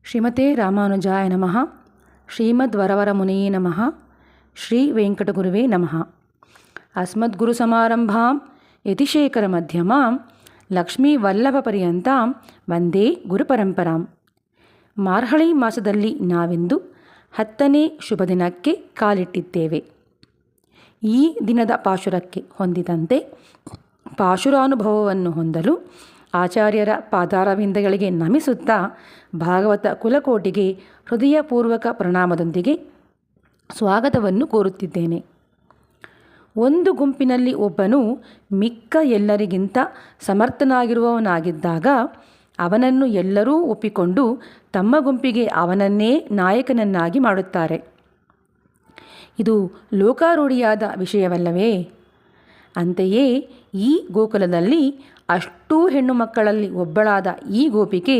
ಶ್ರೀಮತೆ ರಾಮಾನುಜಾಯ ನಮಃ. ಶ್ರೀಮದ್ವರವರಮುನಿಯೇ ನಮಃ. ಶ್ರೀ ವೆಂಕಟಗುರುವೇ ನಮಃ. ಅಸ್ಮದ್ಗುರುಸಮಾರಂಭಾಂ ಯತಿಶೇಖರಮಧ್ಯಮಾಂ ಲಕ್ಷ್ಮೀವಲ್ಲಭಪರ್ಯಂತಾಂ ವಂದೇ ಗುರುಪರಂಪರಾಂ. ಮಾರ್ಹಳಿ ಮಾಸದಲ್ಲಿ ನಾವಿಂದು 10ನೇ ಶುಭ ದಿನಕ್ಕೆ ಕಾಲಿಟ್ಟಿದ್ದೇವೆ. ಈ ದಿನದ ಪಾಶುರಕ್ಕೆ ಹೊಂದಿದಂತೆ ಪಾಶುರಾನುಭವವನ್ನು ಹೊಂದಲು ಆಚಾರ್ಯರ ಪಾದಾರವಿಂದಗಳಿಗೆ ನಮಿಸುತ್ತಾ ಭಾಗವತ ಕುಲಕೋಟಿಗೆ ಹೃದಯಪೂರ್ವಕ ಪ್ರಣಾಮದೊಂದಿಗೆ ಸ್ವಾಗತವನ್ನು ಕೋರುತ್ತಿದ್ದೇನೆ. ಒಂದು ಗುಂಪಿನಲ್ಲಿ ಒಬ್ಬನು ಮಿಕ್ಕ ಎಲ್ಲರಿಗಿಂತ ಸಮರ್ಥನಾಗಿರುವವನಾಗಿದ್ದಾಗ ಅವನನ್ನು ಎಲ್ಲರೂ ಒಪ್ಪಿಕೊಂಡು ತಮ್ಮ ಗುಂಪಿಗೆ ಅವನನ್ನೇ ನಾಯಕನನ್ನಾಗಿ ಮಾಡುತ್ತಾರೆ. ಇದು ಲೋಕಾರೂಢಿಯಾದ ವಿಷಯವಲ್ಲವೇ? ಅಂತೆಯೇ ಈ ಗೋಕುಲದಲ್ಲಿ ಅಷ್ಟೂ ಹೆಣ್ಣು ಮಕ್ಕಳಲ್ಲಿ ಒಬ್ಬಳಾದ ಈ ಗೋಪಿಕೆ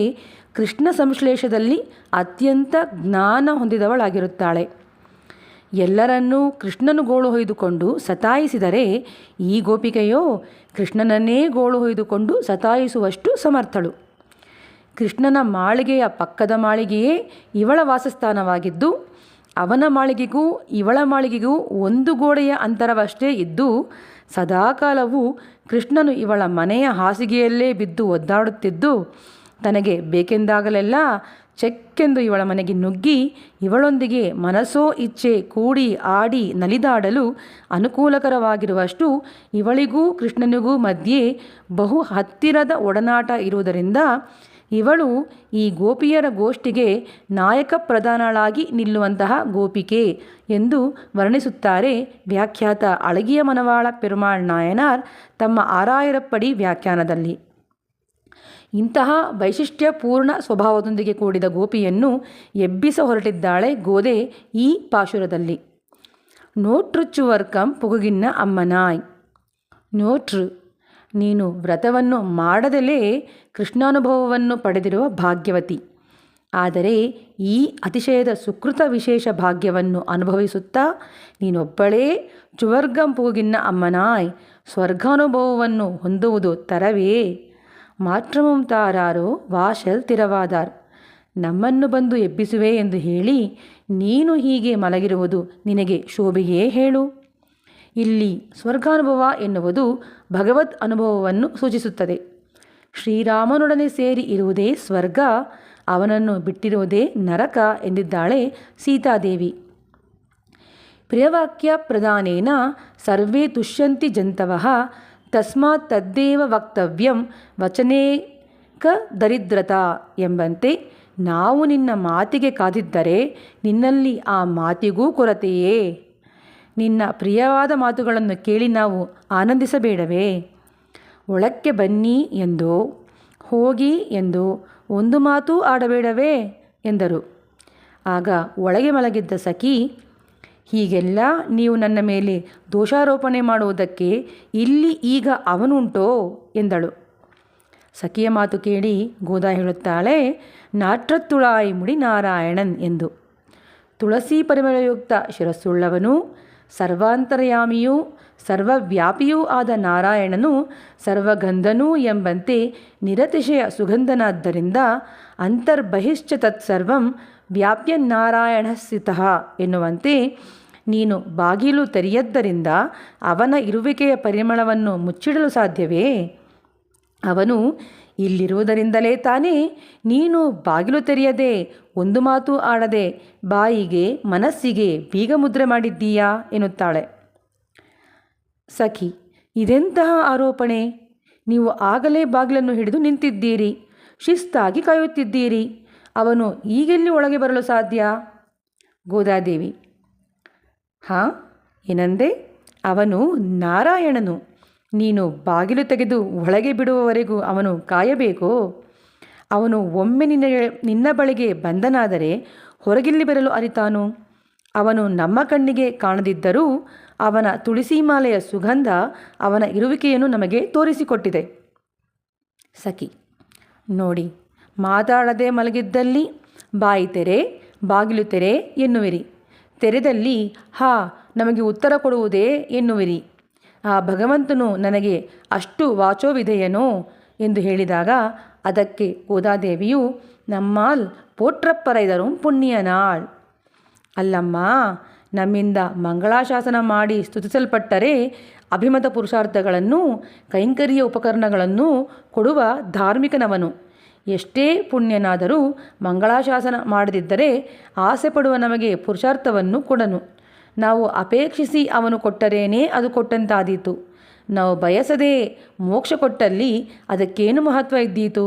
ಕೃಷ್ಣ ಸಂಶ್ಲೇಷದಲ್ಲಿ ಅತ್ಯಂತ ಜ್ಞಾನ ಹೊಂದಿದವಳಾಗಿರುತ್ತಾಳೆ. ಎಲ್ಲರನ್ನೂ ಕೃಷ್ಣನು ಗೋಳು ಹೊಯ್ದುಕೊಂಡು ಸತಾಯಿಸಿದರೆ ಈ ಗೋಪಿಕೆಯೋ ಕೃಷ್ಣನನ್ನೇ ಗೋಳು ಹೊಯ್ದುಕೊಂಡು ಸತಾಯಿಸುವಷ್ಟು ಸಮರ್ಥಳು. ಕೃಷ್ಣನ ಮಾಳಿಗೆಯ ಪಕ್ಕದ ಮಾಳಿಗೆಯೇ ಇವಳ ವಾಸಸ್ಥಾನವಾಗಿದ್ದು, ಅವನ ಮಾಳಿಗೆಗೂ ಇವಳ ಮಾಳಿಗೆಗೂ ಒಂದು ಗೋಡೆಯ ಅಂತರವಷ್ಟೇ ಇದ್ದು, ಸದಾಕಾಲವೂ ಕೃಷ್ಣನು ಇವಳ ಮನೆಯ ಹಾಸಿಗೆಯಲ್ಲೇ ಬಿದ್ದು ಒದ್ದಾಡುತ್ತಿದ್ದು, ತನಗೆ ಬೇಕೆಂದಾಗಲೆಲ್ಲ ಚೆಕ್ಕೆಂದು ಇವಳ ಮನೆಗೆ ನುಗ್ಗಿ ಇವಳೊಂದಿಗೆ ಮನಸೋ ಇಚ್ಛೆ ಕೂಡಿ ಆಡಿ ನಲಿದಾಡಲು ಅನುಕೂಲಕರವಾಗಿರುವಷ್ಟು ಇವಳಿಗೂ ಕೃಷ್ಣನಿಗೂ ಮಧ್ಯೆ ಬಹು ಹತ್ತಿರದ ಒಡನಾಟ ಇರುವುದರಿಂದ ಇವಳು ಈ ಗೋಪಿಯರ ಗೋಷ್ಠಿಗೆ ನಾಯಕ ಪ್ರಧಾನಳಾಗಿ ನಿಲ್ಲುವಂತಹ ಗೋಪಿಕೆ ಎಂದು ವರ್ಣಿಸುತ್ತಾರೆ ವ್ಯಾಖ್ಯಾತ ಅಳಗಿಯ ಮನವಾಳ ಪೆರುಮಾಳ್ ನಾಯನಾರ್ ತಮ್ಮ ಆರಾಯಿರಪ್ಪಡಿ ವ್ಯಾಖ್ಯಾನದಲ್ಲಿ. ಇಂತಹ ವೈಶಿಷ್ಟ್ಯಪೂರ್ಣ ಸ್ವಭಾವದೊಂದಿಗೆ ಕೂಡಿದ ಗೋಪಿಯನ್ನು ಎಬ್ಬಿಸ ಹೊರಟಿದ್ದಾಳೆ ಗೋದೆ ಈ ಪಾಶುರದಲ್ಲಿ. ನೋಟ್ರುಚ್ಚುವರ್ಕಂ ಪುಗುಗಿನ್ನ ಅಮ್ಮನಾಯ್. ನೋಟ್ರು, ನೀನು ವ್ರತವನ್ನು ಮಾಡದಲೇ ಕೃಷ್ಣಾನುಭವವನ್ನು ಪಡೆದಿರುವ ಭಾಗ್ಯವತಿ. ಆದರೆ ಈ ಅತಿಶಯದ ಸುಕೃತ ವಿಶೇಷ ಭಾಗ್ಯವನ್ನು ಅನುಭವಿಸುತ್ತಾ ನೀನೊಬ್ಬಳೇ ಚುವರ್ಗಂ ಪೂಗಿನ್ನ ಅಮ್ಮನಾಯ್ ಸ್ವರ್ಗಾನುಭವವನ್ನು ಹೊಂದುವುದು ತರವೇ? ಮಾತ್ರಮಂ ತಾರಾರೋ ವಾಶಲ್ ತಿರವಾದಾರ್. ನಮ್ಮನ್ನು ಬಂದು ಎಬ್ಬಿಸುವೆ ಎಂದು ಹೇಳಿ ನೀನು ಹೀಗೆ ಮಲಗಿರುವುದು ನಿನಗೆ ಶೋಭೆಯೇ ಹೇಳು? ಇಲ್ಲಿ ಸ್ವರ್ಗಾನುಭವ ಎನ್ನುವುದು ಭಗವದ್ ಅನುಭವವನ್ನು ಸೂಚಿಸುತ್ತದೆ. ಶ್ರೀರಾಮನೊಡನೆ ಸೇರಿ ಇರುವುದೇ ಸ್ವರ್ಗ, ಅವನನ್ನು ಬಿಟ್ಟಿರುವುದೇ ನರಕ ಎಂದಿದ್ದಾಳೆ ಸೀತಾದೇವಿ. ಪ್ರಿಯವಾಕ್ಯ ಪ್ರದಾನೇನ ಸರ್ವೇ ತುಷ್ಯಂತಿ ಜಂತವಃ ತಸ್ಮಾತ್ ತದ್ದೇವ ವಕ್ತವ್ಯಂ ವಚನೇಕ ದರಿದ್ರತಾ ಎಂಬಂತೆ ನಾವು ನಿನ್ನ ಮಾತಿಗೆ ಕಾದಿದ್ದರೆ ನಿನ್ನಲ್ಲಿ ಆ ಮಾತಿಗೂ ಕೊರತೆಯೇ? ನಿನ್ನ ಪ್ರಿಯವಾದ ಮಾತುಗಳನ್ನು ಕೇಳಿ ನಾವು ಆನಂದಿಸಬೇಡವೇ? ಒಳಕ್ಕೆ ಬನ್ನಿ ಎಂದೋ ಹೋಗಿ ಎಂದೋ ಒಂದು ಮಾತೂ ಆಡಬೇಡವೇ ಎಂದರು. ಆಗ ಒಳಗೆ ಮಲಗಿದ್ದ ಸಖಿ, ಹೀಗೆಲ್ಲ ನೀವು ನನ್ನ ಮೇಲೆ ದೋಷಾರೋಪಣೆ ಮಾಡುವುದಕ್ಕೆ ಇಲ್ಲಿ ಈಗ ಅವನುಂಟೋ ಎಂದಳು. ಸಖಿಯ ಮಾತು ಕೇಳಿ ಗೋದಾ ಹೇಳುತ್ತಾಳೆ, ನಾಟ್ರತ್ತುಳಾಯಿ ಮುಡಿ ನಾರಾಯಣನ್ ಎಂದು. ತುಳಸಿ ಪರಿಮಳಯುಕ್ತ ಶಿರಸ್ಸುಳ್ಳವನು, ಸರ್ವಾಂತರ್ಯಾಮಿಯೂ ಸರ್ವವ್ಯಾಪಿಯೂ ಆದ ನಾರಾಯಣನು ಸರ್ವಗಂಧನೂ ಎಂಬಂತೆ ನಿರತಿಶಯ ಸುಗಂಧನಾದ್ದರಿಂದ ಅಂತರ್ಬಹಿಶ್ಚ ತತ್ಸರ್ವಂ ವ್ಯಾಪ್ಯ ನಾರಾಯಣ ಸ್ಥಿತಃ ಎನ್ನುವಂತೆ ನೀನು ಬಾಗಿಲು ತೆರೆಯದ್ದರಿಂದ ಅವನ ಇರುವಿಕೆಯ ಪರಿಮಳವನ್ನು ಮುಚ್ಚಿಡಲು ಸಾಧ್ಯವೇ? ಅವನು ಇಲ್ಲಿರುವುದರಿಂದಲೇ ತಾನೇ ನೀನು ಬಾಗಿಲು ತೆರೆಯದೆ ಒಂದು ಮಾತು ಆಡದೆ ಬಾಯಿಗೆ ಮನಸ್ಸಿಗೆ ಬೀಗ ಮುದ್ರೆ ಮಾಡಿದ್ದೀಯಾ ಎನ್ನುತ್ತಾಳೆ. ಸಖಿ, ಇದೆಂತಹ ಆರೋಪಣೆ? ನೀವು ಆಗಲೇ ಬಾಗಿಲನ್ನು ಹಿಡಿದು ನಿಂತಿದ್ದೀರಿ, ಶಿಸ್ತಾಗಿ ಕಾಯುತ್ತಿದ್ದೀರಿ. ಅವನು ಈಗೆಲ್ಲಿ ಒಳಗೆ ಬರಲು ಸಾಧ್ಯ? ಗೋದಾದೇವಿ, ಹಾಂ ಏನಂದೆ? ಅವನು ನಾರಾಯಣನು. ನೀನು ಬಾಗಿಲು ತೆಗೆದು ಒಳಗೆ ಬಿಡುವವರೆಗೂ ಅವನು ಕಾಯಬೇಕೋ? ಅವನು ಒಮ್ಮೆ ನಿನ್ನ ಬಳಿಗೆ ಬಂದನಾದರೆ ಹೊರಗಿಲ್ಲಿ ಬರಲು ಅರಿತಾನು. ಅವನು ನಮ್ಮ ಕಣ್ಣಿಗೆ ಕಾಣದಿದ್ದರೂ ಅವನ ತುಳಸಿಮಾಲೆಯ ಸುಗಂಧ ಅವನ ಇರುವಿಕೆಯನ್ನು ನಮಗೆ ತೋರಿಸಿಕೊಟ್ಟಿದೆ. ಸಖಿ, ನೋಡಿ, ಮಾತಾಡದೆ ಮಲಗಿದ್ದಲ್ಲಿ ಬಾಯಿ ತೆರೆ ಬಾಗಿಲು ತೆರೆ ಎನ್ನುವಿರಿ, ತೆರೆದಲ್ಲಿ ಹಾ ನಮಗೆ ಉತ್ತರ ಕೊಡುವುದೇ ಎನ್ನುವಿರಿ. ಆ ಭಗವಂತನು ನನಗೆ ಅಷ್ಟು ವಾಚೋವಿಧೇಯನೋ ಎಂದು ಹೇಳಿದಾಗ ಅದಕ್ಕೆ ಗೋದಾದೇವಿಯು நம்மால் போற்றப்பறைதரும் புண்ணிಯ ನಾಳ್. ಅಲ್ಲಮ್ಮ, ನಮ್ಮಿಂದ ಮಂಗಳಾಶಾಸನ ಮಾಡಿ ಸ್ತುತಿಸಲ್ಪಟ್ಟರೆ ಅಭಿಮತ ಪುರುಷಾರ್ಥಗಳನ್ನು ಕೈಂಕರ್ಯ ಉಪಕರಣಗಳನ್ನು ಕೊಡುವ ಧಾರ್ಮಿಕನವನು. ಎಷ್ಟೇ ಪುಣ್ಯನಾದರೂ ಮಂಗಳಾಶಾಸನ ಮಾಡದಿದ್ದರೆ ಆಸೆ ಪಡುವ ನಮಗೆ ಪುರುಷಾರ್ಥವನ್ನು ಕೊಡನು. ನಾವು ಅಪೇಕ್ಷಿಸಿ ಅವನು ಕೊಟ್ಟರೇನೇ ಅದು ಕೊಟ್ಟಂತಾದೀತು. ನಾವು ಬಯಸದೆ ಮೋಕ್ಷ ಕೊಟ್ಟಲ್ಲಿ ಅದಕ್ಕೇನು ಮಹತ್ವ ಇದ್ದೀತು?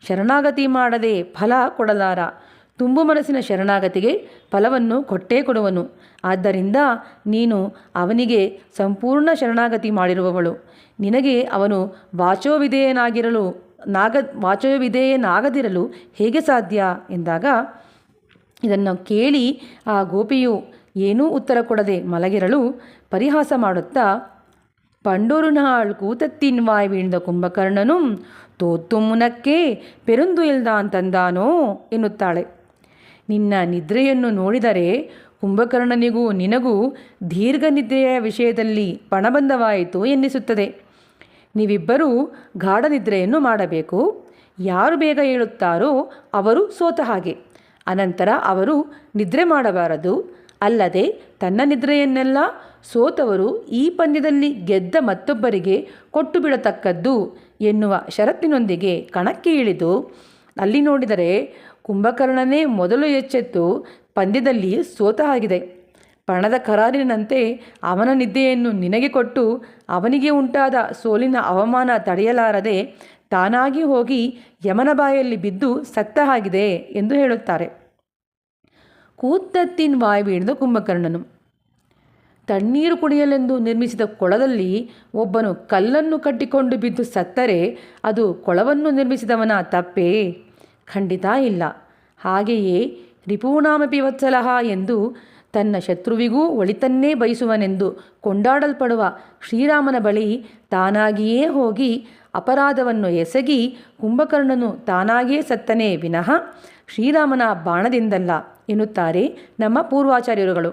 ಶರಣಾಗತಿ ಮಾಡದೆ ಫಲ ಕೊಡಲಾರ. ತುಂಬು ಮನಸ್ಸಿನ ಶರಣಾಗತಿಗೆ ಫಲವನ್ನು ಕೊಟ್ಟೇ ಕೊಡುವನು. ಆದ್ದರಿಂದ ನೀನು ಅವನಿಗೆ ಸಂಪೂರ್ಣ ಶರಣಾಗತಿ ಮಾಡಿರುವವಳು. ನಿನಗೆ ಅವನು ವಾಚೋವಿಧೇಯನಾಗದಿರಲು ಹೇಗೆ ಸಾಧ್ಯ ಎಂದಾಗ, ಇದನ್ನು ಕೇಳಿ ಆ ಗೋಪಿಯು ಏನೂ ಉತ್ತರ ಕೊಡದೆ ಮಲಗಿರಲು ಪರಿಹಾಸ ಮಾಡುತ್ತಾ, ಪಂಡೊರು ನಾಳ್ ಕೂತತ್ತಿನ್ ವಾಯ್ வீழ்ந்த ಕುಂಭಕರ್ಣನುಂ ತೋತ್ತುಂ ಮುನಕ್ಕೆ ಪೆರುಂದು ಇಲ್ದಾನ್ ತಂದಾನೋ ಎನ್ನುತ್ತಾಳೆ. ನಿನ್ನ ನಿದ್ರೆಯನ್ನು ನೋಡಿದರೆ ಕುಂಭಕರ್ಣನಿಗೂ ನಿನಗೂ ದೀರ್ಘ ನಿದ್ರೆಯ ವಿಷಯದಲ್ಲಿ ಪಣಬಂಧವಾಯಿತು ಎನ್ನಿಸುತ್ತದೆ. ನೀವಿಬ್ಬರೂ ಗಾಢ ನಿದ್ರೆಯನ್ನು ಮಾಡಬೇಕು. ಯಾರು ಬೇಗ ಏಳುತ್ತಾರೋ ಅವರು ಸೋತ ಹಾಗೆ. ಅನಂತರ ಅವರು ನಿದ್ರೆ ಮಾಡಬಾರದು. ಅಲ್ಲದೆ ತನ್ನ ನಿದ್ರೆಯನ್ನೆಲ್ಲ ಸೋತವರು ಈ ಪಂದ್ಯದಲ್ಲಿ ಗೆದ್ದ ಮತ್ತೊಬ್ಬರಿಗೆ ಕೊಟ್ಟು ಬಿಡತಕ್ಕದ್ದು ಎನ್ನುವ ಷರತ್ತಿನೊಂದಿಗೆ ಕಣಕ್ಕೆ ಇಳಿದು ಅಲ್ಲಿ ನೋಡಿದರೆ ಕುಂಭಕರ್ಣನೇ ಮೊದಲು ಎಚ್ಚೆತ್ತು ಪಂದ್ಯದಲ್ಲಿ ಸೋತ ಹಾಗಿದೆ. ಪಣದ ಕರಾರಿನಂತೆ ಅವನ ನಿದ್ದೆಯನ್ನು ನಿನಗೆ ಕೊಟ್ಟು ಅವನಿಗೆ ಉಂಟಾದ ಸೋಲಿನ ಅವಮಾನ ತಡೆಯಲಾರದೆ ತಾನಾಗಿ ಹೋಗಿ ಯಮನ ಬಾಯಲ್ಲಿ ಬಿದ್ದು ಸತ್ತ ಹಾಗಿದೆ ಎಂದು ಹೇಳುತ್ತಾರೆ. ಕೂತ್ತತ್ತಿನ್ ವಾಯ್ வீழ்ந்த ಕುಂಭಕರ್ಣನು. ತಣ್ಣೀರು ಕುಡಿಯಲೆಂದು ನಿರ್ಮಿಸಿದ ಕೊಳದಲ್ಲಿ ಒಬ್ಬನು ಕಲ್ಲನ್ನು ಕಟ್ಟಿಕೊಂಡು ಬಿದ್ದು ಸತ್ತರೆ ಅದು ಕೊಳವನ್ನು ನಿರ್ಮಿಸಿದವನ ತಪ್ಪೇ? ಖಂಡಿತ ಇಲ್ಲ. ಹಾಗೆಯೇ ರಿಪೂಣಾಮಪಿ ವತ್ಸಲಃ ಎಂದು ತನ್ನ ಶತ್ರುವಿಗೂ ಒಳಿತನ್ನೇ ಬಯಸುವನೆಂದು ಕೊಂಡಾಡಲ್ಪಡುವ ಶ್ರೀರಾಮನ ಬಳಿ ತಾನಾಗಿಯೇ ಹೋಗಿ ಅಪರಾಧವನ್ನು ಎಸಗಿ ಕುಂಭಕರ್ಣನು ತಾನಾಗಿಯೇ ಸತ್ತನೇ ವಿನಃ ಶ್ರೀರಾಮನ ಬಾಣದಿಂದಲ್ಲ ಎನ್ನುತ್ತಾರೆ ನಮ್ಮ ಪೂರ್ವಾಚಾರ್ಯರುಗಳು.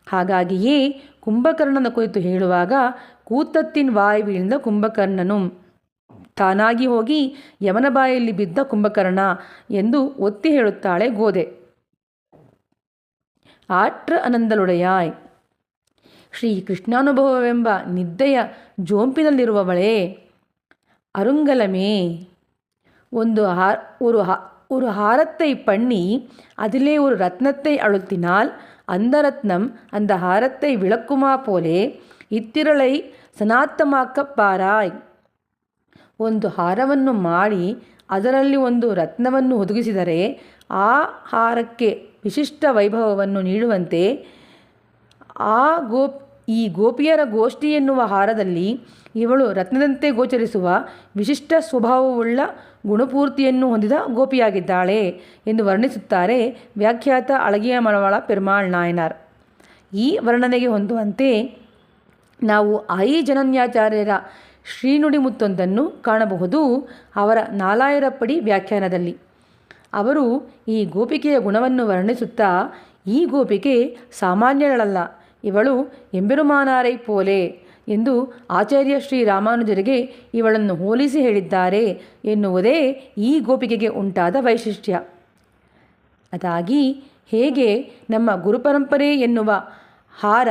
ಹಾಗಾಗಿಯೇ ಕುಂಭಕರ್ಣನ ಕುರಿತು ಹೇಳುವಾಗ ಕೂತತ್ತಿನ್ ವಾಯ್ வீழ்ந்த ಕುಂಭಕರ್ಣನು, ತಾನಾಗಿ ಹೋಗಿ ಯಮನ ಬಾಯಲ್ಲಿ ಬಿದ್ದ ಕುಂಭಕರ್ಣ ಎಂದು ಒತ್ತಿ ಹೇಳುತ್ತಾಳೆ ಗೋದೆ. ಆಟ್ರ ಅನಂದಲುಡೆಯಾಯ್. ಶ್ರೀ ಕೃಷ್ಣಾನುಭವವೆಂಬ ನಿದ್ದೆಯ ಜೋಂಪಿನಲ್ಲಿರುವವಳೇ, ಅರುಂಗಲಮೇ, ஒரு ஹாரத்தை பண்ணி அதிலே ஒரு ரத்னத்தை அழுத்தினால் அந்த ரத்னம் அந்த ஹாரத்தை விளக்குமா போலே இத்திரளை ಸನಾತ್ತಮಾಕಪ್ಪಾರಾಯ್. ಒಂದು ಹಾರವನ್ನು ಮಾಡಿ ಅದರಲ್ಲಿ ಒಂದು ರತ್ನವನ್ನು ಒದಗಿಸಿದರೆ ಆ ಹಾರಕ್ಕೆ ವಿಶಿಷ್ಟ ವೈಭವವನ್ನು ನೀಡುವಂತೆ ಈ ಗೋಪಿಯರ ಗೋಷ್ಠಿ ಎನ್ನುವ ಹಾರದಲ್ಲಿ ಇವಳು ರತ್ನದಂತೆ ಗೋಚರಿಸುವ ವಿಶಿಷ್ಟ ಸ್ವಭಾವವುಳ್ಳ ಗುಣಪೂರ್ತಿಯನ್ನು ಹೊಂದಿದ ಗೋಪಿಯಾಗಿದ್ದಾಳೆ ಎಂದು ವರ್ಣಿಸುತ್ತಾರೆ ವ್ಯಾಖ್ಯಾತ ಅಳಗಿಯ ಮಳವಳ ಪೆರುಮಾಳ್ ನಾಯನಾರ್. ಈ ವರ್ಣನೆಗೆ ಹೊಂದುವಂತೆ ನಾವು ಆಯಿ ಜನನ್ಯಾಚಾರ್ಯರ ಶ್ರೀನುಡಿಮುತ್ತೊಂದನ್ನು ಕಾಣಬಹುದು. ಅವರ ನಾಲಾಯರಪ್ಪಡಿ ವ್ಯಾಖ್ಯಾನದಲ್ಲಿ ಅವರು ಈ ಗೋಪಿಕೆಯ ಗುಣವನ್ನು ವರ್ಣಿಸುತ್ತಾ, ಈ ಗೋಪಿಕೆ ಸಾಮಾನ್ಯಳಲ್ಲ, ಇವಳು ಎಂಬೆರುಮಾನಾರೈ ಪೋಲೆ ಎಂದು ಆಚಾರ್ಯ ಶ್ರೀ ರಾಮಾನುಜರಿಗೆ ಇವಳನ್ನು ಹೋಲಿಸಿ ಹೇಳಿದ್ದಾರೆ ಎನ್ನುವುದೇ ಈ ಗೋಪಿಕೆಗೆ ಉಂಟಾದ ವೈಶಿಷ್ಟ್ಯ. ಅದಾಗಿ ಹೇಗೆ ನಮ್ಮ ಗುರುಪರಂಪರೆ ಎನ್ನುವ ಹಾರ,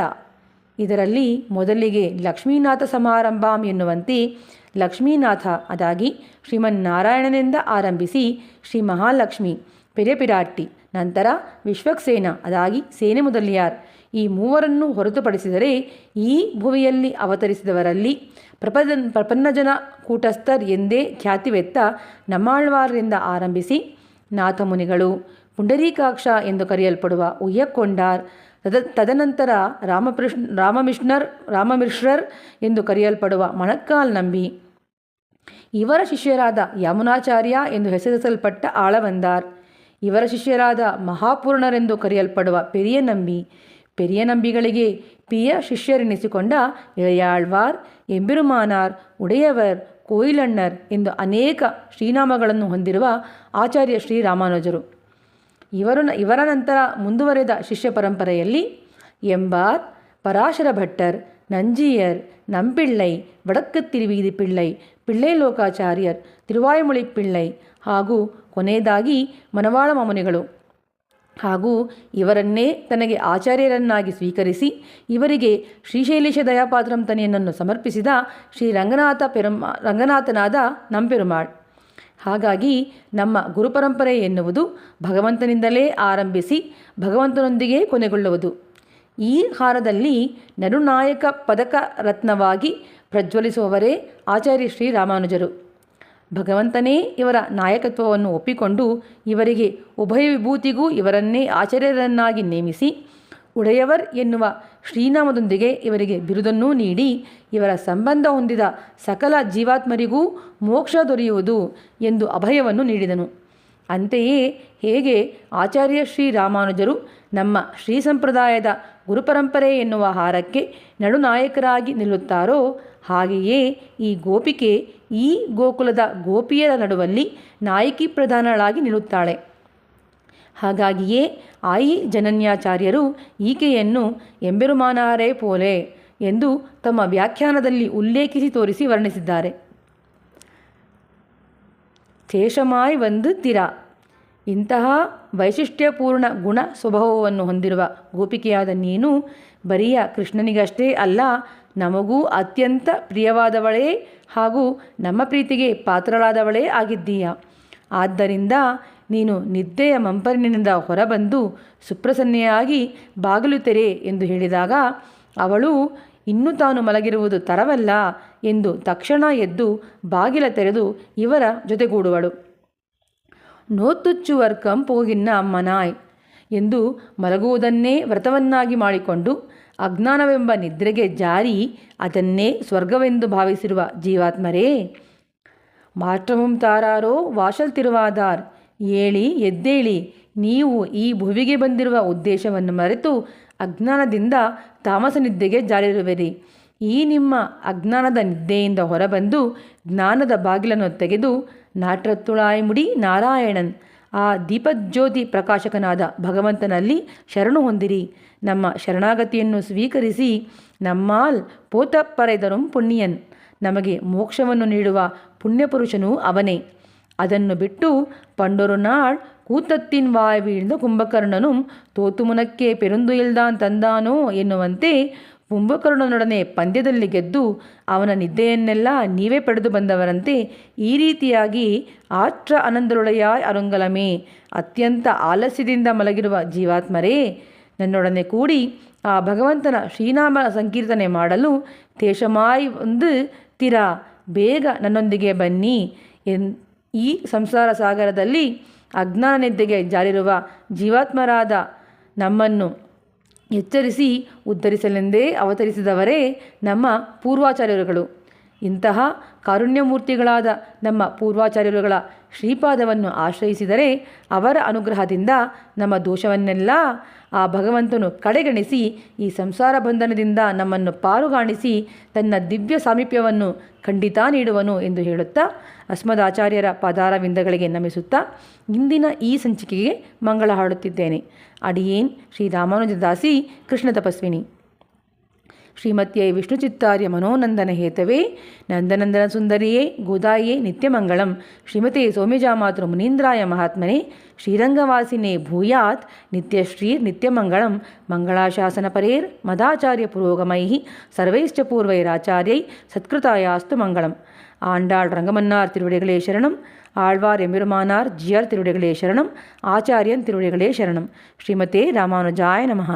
ಇದರಲ್ಲಿ ಮೊದಲಿಗೆ ಲಕ್ಷ್ಮೀನಾಥ ಸಮಾರಂಭಾಂ ಎನ್ನುವಂತೆ ಲಕ್ಷ್ಮೀನಾಥ ಅದಾಗಿ ಶ್ರೀಮನ್ನಾರಾಯಣನಿಂದ ಆರಂಭಿಸಿ ಶ್ರೀ ಮಹಾಲಕ್ಷ್ಮಿ ಪೆರಿಪಿರಾಟ್ಟಿ, ನಂತರ ವಿಶ್ವಕ್ಸೇನ ಅದಾಗಿ ಸೇನೆ ಮೊದಲಿಯಾರ್, ಈ ಮೂವರನ್ನು ಹೊರತುಪಡಿಸಿದರೆ ಈ ಭುವಿಯಲ್ಲಿ ಅವತರಿಸಿದವರಲ್ಲಿ ಪ್ರಪನ್ನಜನ ಕೂಟಸ್ಥರ್ ಎಂದೇ ಖ್ಯಾತಿವೆತ್ತ ನಮ್ಮಾಳ್ವಾರರಿಂದ ಆರಂಭಿಸಿ ನಾಥಮುನಿಗಳು, ಪುಂಡರೀಕಾಕ್ಷ ಎಂದು ಕರೆಯಲ್ಪಡುವ ಉಯ್ಯಕ್ಕೊಂಡಾರ್, ತದನಂತರ ರಾಮಮಿಶ್ರರ್ ಎಂದು ಕರೆಯಲ್ಪಡುವ ಮಣಕ್ಕಾಲ್ ನಂಬಿ, ಇವರ ಶಿಷ್ಯರಾದ ಯಮುನಾಚಾರ್ಯ ಎಂದು ಹೆಸರಿಸಲ್ಪಟ್ಟ ಆಳವಂದಾರ್, ಇವರ ಶಿಷ್ಯರಾದ ಮಹಾಪೂರ್ಣರೆಂದು ಕರೆಯಲ್ಪಡುವ ಪೆರಿಯ ನಂಬಿಗಳಿಗೆ ಪಿಯ ಶಿಷ್ಯರೆನಿಸಿಕೊಂಡ ಇಳೆಯಾಳ್ವಾರ್, ಎಂಬೆರುಮಾನಾರ್, ಉಡೆಯವರ್, ಕೋಯಿಲಣ್ಣರ್ ಎಂದು ಅನೇಕ ಶ್ರೀನಾಮಗಳನ್ನು ಹೊಂದಿರುವ ಆಚಾರ್ಯ ಶ್ರೀ ರಾಮಾನುಜರು. ಇವರ ನಂತರ ಮುಂದುವರೆದ ಶಿಷ್ಯ ಪರಂಪರೆಯಲ್ಲಿ ಎಂಬಾರ್, ಪರಾಶರ ಭಟ್ಟರ್, ನಂಜಿಯರ್, ನಂಪಿಳ್ಳೈ, ವಡಕ್ಕೆ ತಿರುವೀದಿ ಪಿಳ್ಳೈ, ಪಿಳ್ಳೈ ಲೋಕಾಚಾರ್ಯರ್, ತಿರುವಾಯ್ಮೊಳಿ ಪಿಳ್ಳೈ, ಹಾಗೂ ಕೊನೆಯದಾಗಿ ಮನವಾಳ ಮಾಮುನಿಗಳು ಹಾಗೂ ಇವರನ್ನೇ ತನಗೆ ಆಚಾರ್ಯರನ್ನಾಗಿ ಸ್ವೀಕರಿಸಿ ಇವರಿಗೆ ಶ್ರೀಶೈಲೇಶ ದಯಾಪಾತ್ರಂ ತನಿಯನನ್ನು ಸಮರ್ಪಿಸಿದ ಶ್ರೀ ರಂಗನಾಥನಾದ ನಂಪೆರುಮಾಳ್. ಹಾಗಾಗಿ ನಮ್ಮ ಗುರುಪರಂಪರೆ ಎನ್ನುವುದು ಭಗವಂತನಿಂದಲೇ ಆರಂಭಿಸಿ ಭಗವಂತನೊಂದಿಗೆ ಕೊನೆಗೊಳ್ಳುವುದು. ಈ ಹಾರದಲ್ಲಿ ನರುನಾಯಕ ಪದಕ ರತ್ನವಾಗಿ ಪ್ರಜ್ವಲಿಸುವವರೇ ಆಚಾರ್ಯ ಶ್ರೀ ರಾಮಾನುಜರು. ಭಗವಂತನೇ ಇವರ ನಾಯಕತ್ವವನ್ನು ಒಪ್ಪಿಕೊಂಡು ಇವರಿಗೆ ಉಭಯ ವಿಭೂತಿಗೂ ಇವರನ್ನೇ ಆಚಾರ್ಯರನ್ನಾಗಿ ನೇಮಿಸಿ ಉಡೆಯವರ್ ಎನ್ನುವ ಶ್ರೀನಾಮದೊಂದಿಗೆ ಇವರಿಗೆ ಬಿರುದನ್ನೂ ನೀಡಿ ಇವರ ಸಂಬಂಧ ಹೊಂದಿದ ಸಕಲ ಜೀವಾತ್ಮರಿಗೂ ಮೋಕ್ಷ ದೊರೆಯುವುದು ಎಂದು ಅಭಯವನ್ನು ನೀಡಿದನು. ಅಂತೆಯೇ ಹೇಗೆ ಆಚಾರ್ಯ ಶ್ರೀ ರಾಮಾನುಜರು ನಮ್ಮ ಶ್ರೀ ಸಂಪ್ರದಾಯದ ಗುರುಪರಂಪರೆ ಎನ್ನುವ ಹಾರಕ್ಕೆ ನಡುನಾಯಕರಾಗಿ ನಿಲ್ಲುತ್ತಾರೋ ಹಾಗೆಯೇ ಈ ಗೋಪಿಕೆ ಈ ಗೋಕುಲದ ಗೋಪಿಯರ ನಡುವಲ್ಲಿ ನಾಯಕಿ ಪ್ರಧಾನಳಾಗಿ ನಿಲ್ಲುತ್ತಾಳೆ. ಹಾಗಾಗಿಯೇ ಆಯಿ ಜನನ್ಯಾಚಾರ್ಯರು ಈಕೆಯನ್ನು ಎಂಬೆರುಮಾನಾರೇ ಪೋಲೆ ಎಂದು ತಮ್ಮ ವ್ಯಾಖ್ಯಾನದಲ್ಲಿ ಉಲ್ಲೇಖಿಸಿ ತೋರಿಸಿ ವರ್ಣಿಸಿದ್ದಾರೆ. ಶೇಷಮಾಯ್ ಒಂದು ತಿರ. ಇಂತಹ ವೈಶಿಷ್ಟ್ಯಪೂರ್ಣ ಗುಣ ಸ್ವಭಾವವನ್ನು ಹೊಂದಿರುವ ಗೋಪಿಕೆಯಾದ ನೀನು ಬರಿಯ ಕೃಷ್ಣನಿಗಷ್ಟೇ ಅಲ್ಲ, ನಮಗೂ ಅತ್ಯಂತ ಪ್ರಿಯವಾದವಳೇ ಹಾಗೂ ನಮ್ಮ ಪ್ರೀತಿಗೆ ಪಾತ್ರಳಾದವಳೇ ಆಗಿದ್ದೀಯ. ಆದ್ದರಿಂದ ನೀನು ನಿದ್ದೆಯ ಮಂಪರಿನಿಂದ ಹೊರಬಂದು ಸುಪ್ರಸನ್ನೆಯಾಗಿ ಬಾಗಿಲು ತೆರೆ ಎಂದು ಹೇಳಿದಾಗ ಅವಳು ಇನ್ನೂ ತಾನು ಮಲಗಿರುವುದು ತರವಲ್ಲ ಎಂದು ತಕ್ಷಣ ಎದ್ದು ಬಾಗಿಲ ತೆರೆದು ಇವರ ಜೊತೆಗೂಡುವಳು. ನೋತುಚ್ಚುವರ್ಕಂ ಪೋಗಿನ್ನ ಮನಾಯ್ ಎಂದು ಮಲಗುವುದನ್ನೇ ವ್ರತವನ್ನಾಗಿ ಮಾಡಿಕೊಂಡು ಅಜ್ಞಾನವೆಂಬ ನಿದ್ರೆಗೆ ಜಾರಿ ಅದನ್ನೇ ಸ್ವರ್ಗವೆಂದು ಭಾವಿಸಿರುವ ಜೀವಾತ್ಮರೇ, ಮಾற்றಮುಂ ತಾರಾರೋ ವಾಶಲ್ ತಿರುವಾದಾರ್, ಏಳಿ ಎದ್ದೇಳಿ, ನೀವು ಈ ಭುವಿಗೆ ಬಂದಿರುವ ಉದ್ದೇಶವನ್ನು ಮರೆತು ಅಜ್ಞಾನದಿಂದ ತಾಮಸ ನಿದ್ದೆಗೆ ಜಾರಿರುವಿರಿ. ಈ ನಿಮ್ಮ ಅಜ್ಞಾನದ ನಿದ್ದೆಯಿಂದ ಹೊರಬಂದು ಜ್ಞಾನದ ಬಾಗಿಲನ್ನು ತೆಗೆದು ನಾಟ್ರತ್ತುಳಾಯ್ ಮುಡಿ ನಾರಾಯಣನ್, ಆ ದೀಪಜ್ಯೋತಿ ಪ್ರಕಾಶಕನಾದ ಭಗವಂತನಲ್ಲಿ ಶರಣು ಹೊಂದಿರಿ. ನಮ್ಮ ಶರಣಾಗತಿಯನ್ನು ಸ್ವೀಕರಿಸಿ ನಮ್ಮಾಲ್ ಪೋತ ಪರೆದರುಂ ಪುಣ್ಯನ್, ನಮಗೆ ಮೋಕ್ಷವನ್ನು ನೀಡುವ ಪುಣ್ಯಪುರುಷನೂ ಅವನೇ. ಅದನ್ನು ಬಿಟ್ಟು ಪಂಡೊರು ನಾಳ್ ಕೂತತ್ತಿನ್ ವಾಯ್ ವೀழ்ந்த ಕುಂಭಕರ್ಣನು ತೋತುಮುನಕ್ಕೆ ಪೆರುಂದುಯಿಲ್ದಾನ್ ತಂದಾನೋ ಎನ್ನುವಂತೆ ಕುಂಭಕರ್ಣನೊಡನೆ ಪಂದ್ಯದಲ್ಲಿ ಗೆದ್ದು ಅವನ ನಿದ್ದೆಯನ್ನೆಲ್ಲ ನೀವೇ ಪಡೆದು ಬಂದವರಂತೆ ಈ ರೀತಿಯಾಗಿ ಆಟ್ರ ಅನಂದರೊಳೆಯಾಯ್ ಅರುಂಗಲಮೇ, ಅತ್ಯಂತ ಆಲಸ್ಯದಿಂದ ಮಲಗಿರುವ ಜೀವಾತ್ಮರೇ, ನನ್ನೊಡನೆ ಕೂಡಿ ಆ ಭಗವಂತನ ಶ್ರೀನಾಮ ಸಂಕೀರ್ತನೆ ಮಾಡಲು ತೇಷಮಾಯ್ ಒಂದು ತಿರ, ಬೇಗ ನನ್ನೊಂದಿಗೆ ಬನ್ನಿ. ಈ ಸಂಸಾರ ಸಾಗರದಲ್ಲಿ ಅಜ್ಞಾನ ನಿದ್ದೆಗೆ ಜಾರಿರುವ ಜೀವಾತ್ಮರಾದ ನಮ್ಮನ್ನು ಎಚ್ಚರಿಸಿ ಉದ್ಧರಿಸಲೆಂದೇ ಅವತರಿಸಿದವರೇ ನಮ್ಮ ಪೂರ್ವಾಚಾರ್ಯರುಗಳು. ಇಂತಹ ಕಾರುಣ್ಯಮೂರ್ತಿಗಳಾದ ನಮ್ಮ ಪೂರ್ವಾಚಾರ್ಯರುಗಳ ಶ್ರೀಪಾದವನ್ನು ಆಶ್ರಯಿಸಿದರೆ ಅವರ ಅನುಗ್ರಹದಿಂದ ನಮ್ಮ ದೋಷವನ್ನೆಲ್ಲ ಆ ಭಗವಂತನು ಕಡೆಗಣಿಸಿ ಈ ಸಂಸಾರ ಬಂಧನದಿಂದ ನಮ್ಮನ್ನು ಪಾರುಗಾಣಿಸಿ ತನ್ನ ದಿವ್ಯ ಸಾಮೀಪ್ಯವನ್ನು ಖಂಡಿತ ನೀಡುವನು ಎಂದು ಹೇಳುತ್ತಾ ಅಸ್ಮದಾಚಾರ್ಯರ ಪಾದಾರವಿಂದಗಳಿಗೆ ನಮಿಸುತ್ತಾ ಇಂದಿನ ಈ ಸಂಚಿಕೆಗೆ ಮಂಗಳ ಹಾಡುತ್ತಿದ್ದೇನೆ. ಅಡಿಯೇನ್ ಶ್ರೀ ರಾಮಾನುಜದಾಸಿ ಕೃಷ್ಣ ತಪಸ್ವಿನಿ. ಶ್ರೀಮತ್ಯೈ ವಿಷ್ಣುಚಿತ್ತಾರ್ಯ ಮನೋನಂದನ ಹೇತವೇ ನಂದನಂದನ ಸುಂದರಿಯೇ ಗೋದಾಯೇ ನಿತ್ಯಮಂಗಳಂ. ಶ್ರೀಮತೆ ಸೌಮ್ಯಜಾಮಾತೃ ಮುನೀಂದ್ರಾಯ ಮಹಾತ್ಮನೆ ಶ್ರೀರಂಗವಾಸಿನೇ ಭೂಯಾತ್ ನಿತ್ಯಶ್ರೀರ್ ನಿತ್ಯಮಂಗಳಂ. ಮಂಗಳಾಶಾಸನ ಪರೇರ್ ಮದಾಚಾರ್ಯ ಪುರೋಗಮೈ ಸರ್ವೈಶ್ಚ ಪೂರ್ವೈರಾಚಾರ್ಯೈ ಸತ್ಕೃತಾಯಾಸ್ತು ಮಂಗಳಂ. ஆண்டாள் ரங்கமன்னார் திருவடிகளே சரணம். ஆழ்வார் எம்பெருமானார் ஜிஆர் திருவடிகளே சரணம். ஆச்சாரியன் திருவடிகளே சரணம். ஸ்ரீமதே ராமானுஜாய நமஹ.